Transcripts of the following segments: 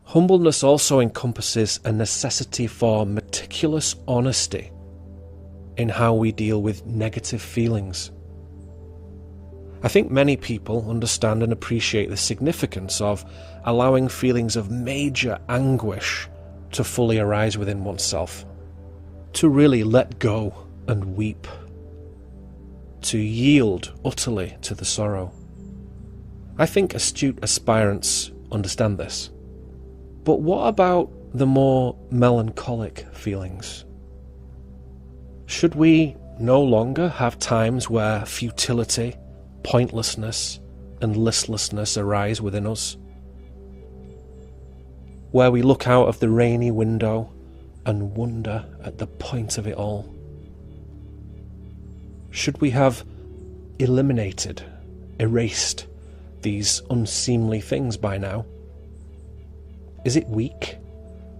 Humbleness also encompasses a necessity for meticulous honesty in how we deal with negative feelings. I think many people understand and appreciate the significance of allowing feelings of major anguish to fully arise within oneself, to really let go and weep, to yield utterly to the sorrow. I think astute aspirants understand this. But what about the more melancholic feelings? Should we no longer have times where futility, pointlessness, and listlessness arise within us? Where we look out of the rainy window and wonder at the point of it all? Should we have eliminated, erased these unseemly things by now? Is it weak,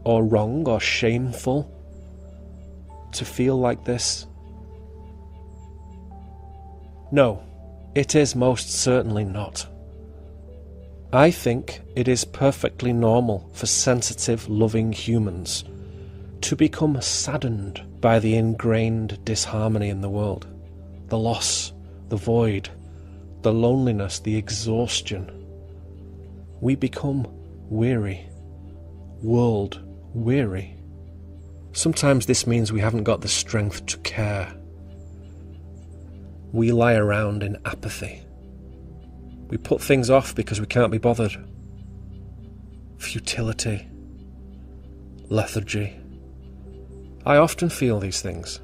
or wrong, or shameful to feel like this? No, it is most certainly not. I think it is perfectly normal for sensitive, loving humans to become saddened by the ingrained disharmony in the world, the loss, the void, the loneliness, the exhaustion. We become weary, world weary. Sometimes this means we haven't got the strength to care. We lie around in apathy. We put things off because we can't be bothered. Futility, lethargy. I often feel these things,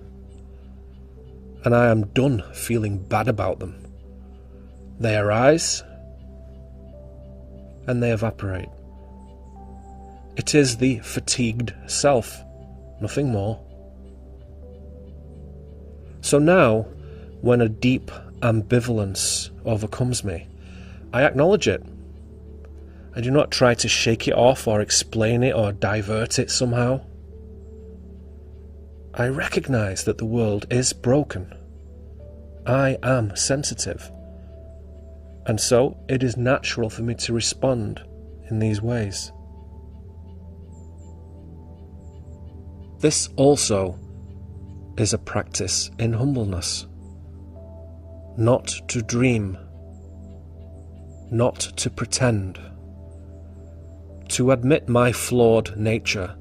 and I am done feeling bad about them. They arise, and they evaporate. It is the fatigued self, nothing more. So now, when a deep ambivalence overcomes me, I acknowledge it. I do not try to shake it off or explain it or divert it somehow. I recognize that the world is broken. I am sensitive. And so it is natural for me to respond in these ways. This also is a practice in humbleness. Not to dream, not to pretend, to admit my flawed nature,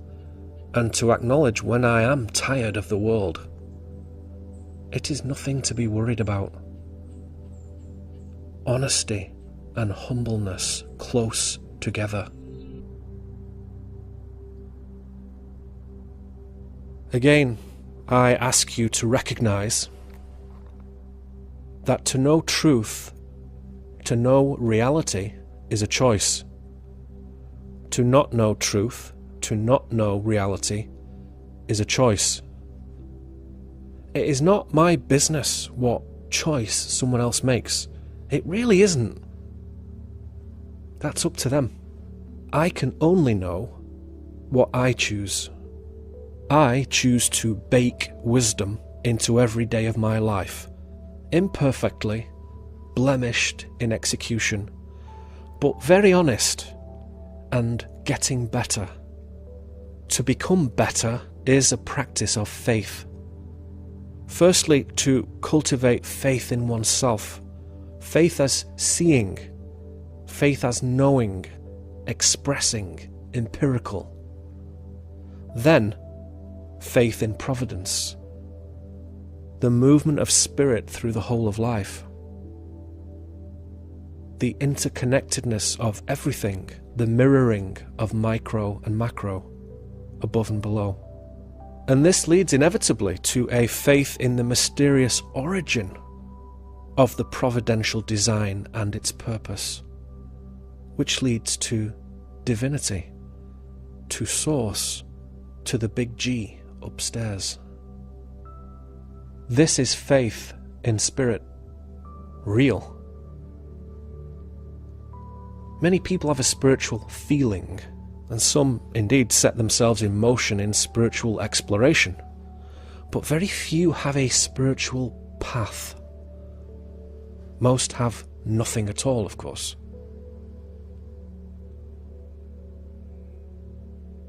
and to acknowledge when I am tired of the world. It is nothing to be worried about. Honesty and humbleness close together. Again, I ask you to recognize that to know truth, to know reality, is a choice. To not know truth, to not know reality, is a choice. It is not my business what choice someone else makes. It really isn't. That's up to them. I can only know what I choose. I choose to bake wisdom into every day of my life, imperfectly, blemished in execution, but very honest and getting better. To become better is a practice of faith. Firstly, to cultivate faith in oneself, faith as seeing, faith as knowing, expressing, empirical. Then, faith in providence, the movement of spirit through the whole of life, the interconnectedness of everything, the mirroring of micro and macro, above and below. And this leads inevitably to a faith in the mysterious origin of the providential design and its purpose, which leads to divinity, to source, to the big G upstairs. This is faith in spirit, real. Many people have a spiritual feeling, and some indeed set themselves in motion in spiritual exploration, but very few have a spiritual path. Most have nothing at all, of course.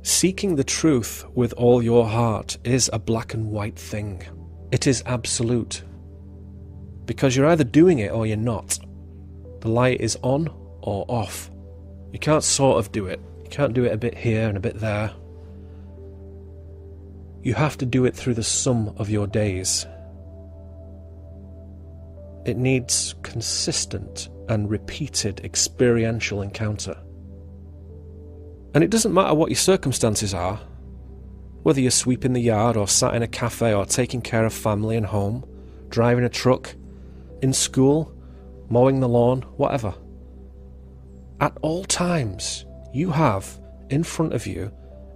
Seeking the truth with all your heart is a black and white thing. It is absolute. Because you're either doing it or you're not. The light is on or off. You can't sort of do it. You can't do it a bit here and a bit there. You have to do it through the sum of your days. It needs consistent and repeated experiential encounter. And it doesn't matter what your circumstances are, whether you're sweeping the yard or sat in a cafe or taking care of family and home, driving a truck, in school, mowing the lawn, whatever. At all times, you have in front of you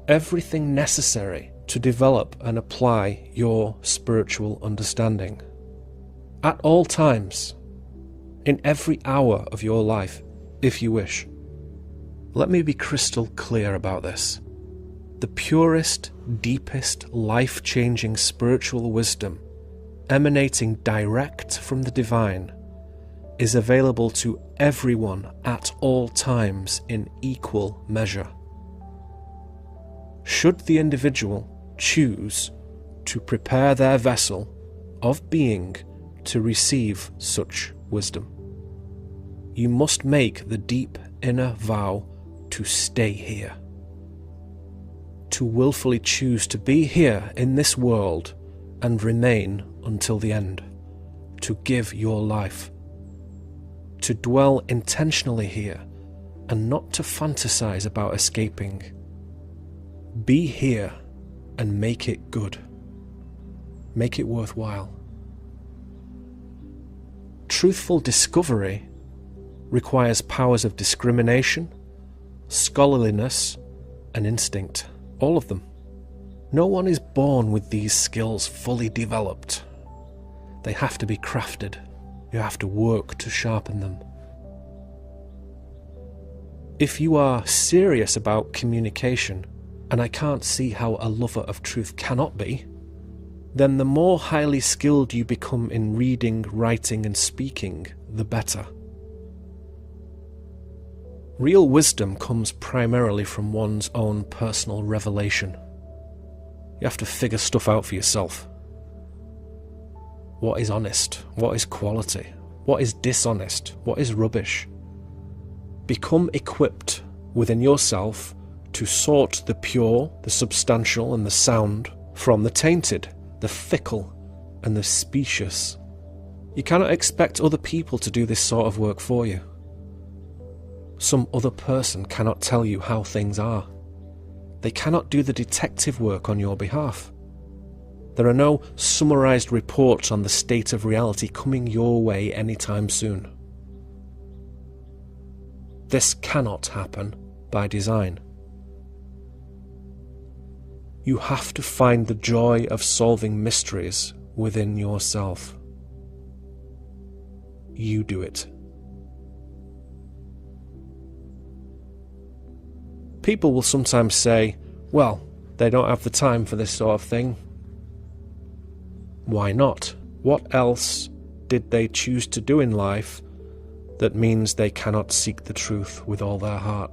everything necessary to develop and apply your spiritual understanding. At all times, in every hour of your life, if you wish. Let me be crystal clear about this. The purest, deepest, life-changing spiritual wisdom, emanating direct from the divine, is available to everyone at all times in equal measure. Should the individual choose to prepare their vessel of being to receive such wisdom, you must make the deep inner vow to stay here, to willfully choose to be here in this world and remain until the end, to give your life, to dwell intentionally here and not to fantasize about escaping. Be here and make it good. Make it worthwhile. Truthful discovery requires powers of discrimination, scholarliness, and instinct. All of them. No one is born with these skills fully developed. They have to be crafted. You have to work to sharpen them. If you are serious about communication, and I can't see how a lover of truth cannot be, then the more highly skilled you become in reading, writing, and speaking, the better. Real wisdom comes primarily from one's own personal revelation. You have to figure stuff out for yourself. What is honest? What is quality? What is dishonest? What is rubbish? Become equipped within yourself to sort the pure, the substantial, and the sound from the tainted, the fickle, and the specious. You cannot expect other people to do this sort of work for you. Some other person cannot tell you how things are. They cannot do the detective work on your behalf. There are no summarized reports on the state of reality coming your way anytime soon. This cannot happen by design. You have to find the joy of solving mysteries within yourself. You do it. People will sometimes say, well, they don't have the time for this sort of thing. Why not? What else did they choose to do in life that means they cannot seek the truth with all their heart?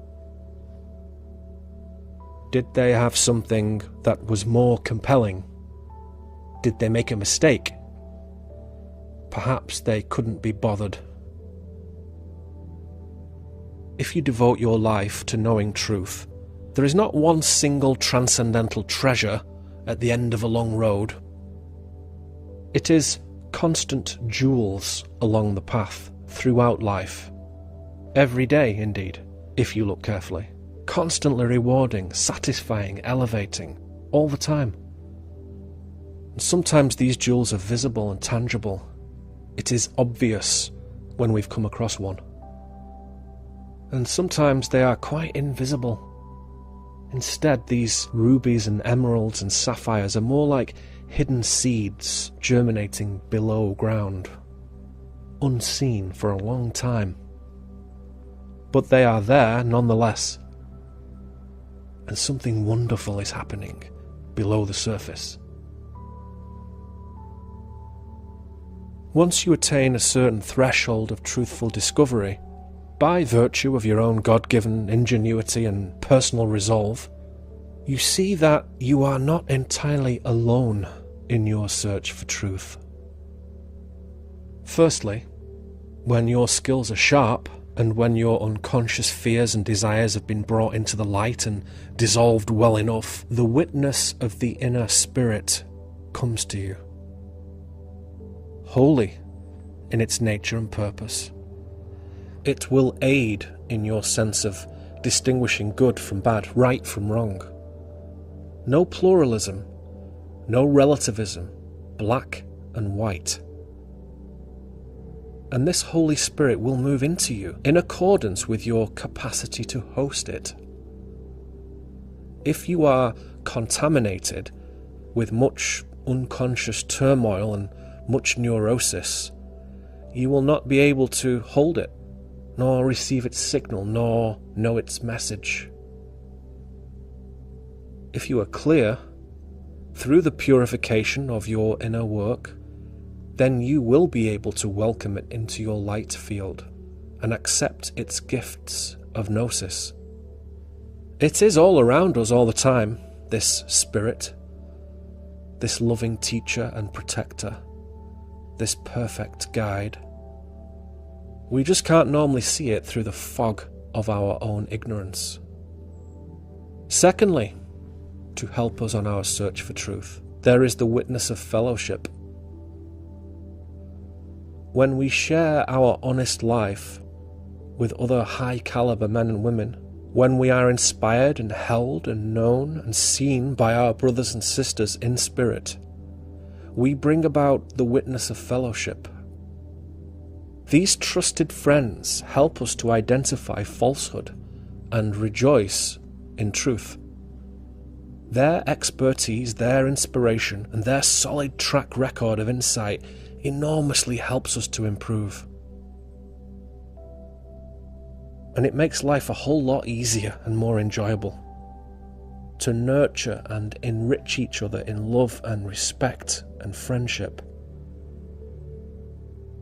Did they have something that was more compelling? Did they make a mistake? Perhaps they couldn't be bothered. If you devote your life to knowing truth, there is not one single transcendental treasure at the end of a long road. It is constant jewels along the path throughout life. Every day, indeed, if you look carefully. Constantly rewarding, satisfying, elevating, all the time. And sometimes these jewels are visible and tangible. It is obvious when we've come across one. And sometimes they are quite invisible. Instead, these rubies and emeralds and sapphires are more like hidden seeds germinating below ground, unseen for a long time. But they are there nonetheless. And something wonderful is happening below the surface. Once you attain a certain threshold of truthful discovery, by virtue of your own God-given ingenuity and personal resolve, you see that you are not entirely alone in your search for truth. Firstly, when your skills are sharp, and when your unconscious fears and desires have been brought into the light and dissolved well enough, the witness of the inner spirit comes to you. Holy in its nature and purpose. It will aid in your sense of distinguishing good from bad, right from wrong. No pluralism, no relativism, black and white. And this Holy Spirit will move into you in accordance with your capacity to host it. If you are contaminated with much unconscious turmoil and much neurosis, you will not be able to hold it, nor receive its signal, nor know its message. If you are clear, through the purification of your inner work, then you will be able to welcome it into your light field and accept its gifts of gnosis. It is all around us all the time, this spirit, this loving teacher and protector, this perfect guide. We just can't normally see it through the fog of our own ignorance. Secondly, to help us on our search for truth, there is the witness of fellowship. When we share our honest life with other high-caliber men and women, when we are inspired and held and known and seen by our brothers and sisters in spirit, we bring about the witness of fellowship. These trusted friends help us to identify falsehood and rejoice in truth. Their expertise, their inspiration, and their solid track record of insight enormously helps us to improve. And it makes life a whole lot easier and more enjoyable. To nurture and enrich each other in love and respect and friendship.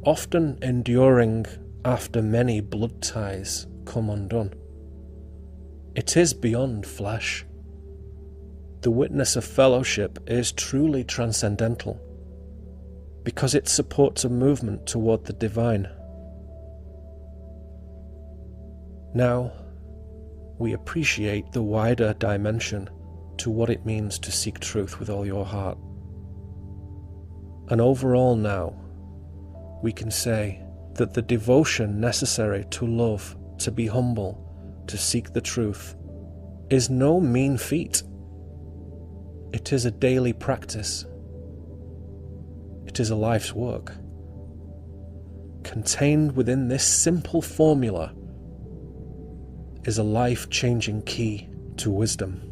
Often enduring after many blood ties come undone. It is beyond flesh. The witness of fellowship is truly transcendental, because it supports a movement toward the divine. Now, we appreciate the wider dimension to what it means to seek truth with all your heart. And overall now, we can say that the devotion necessary to love, to be humble, to seek the truth, is no mean feat. It is a daily practice. It is a life's work. Contained within this simple formula is a life-changing key to wisdom.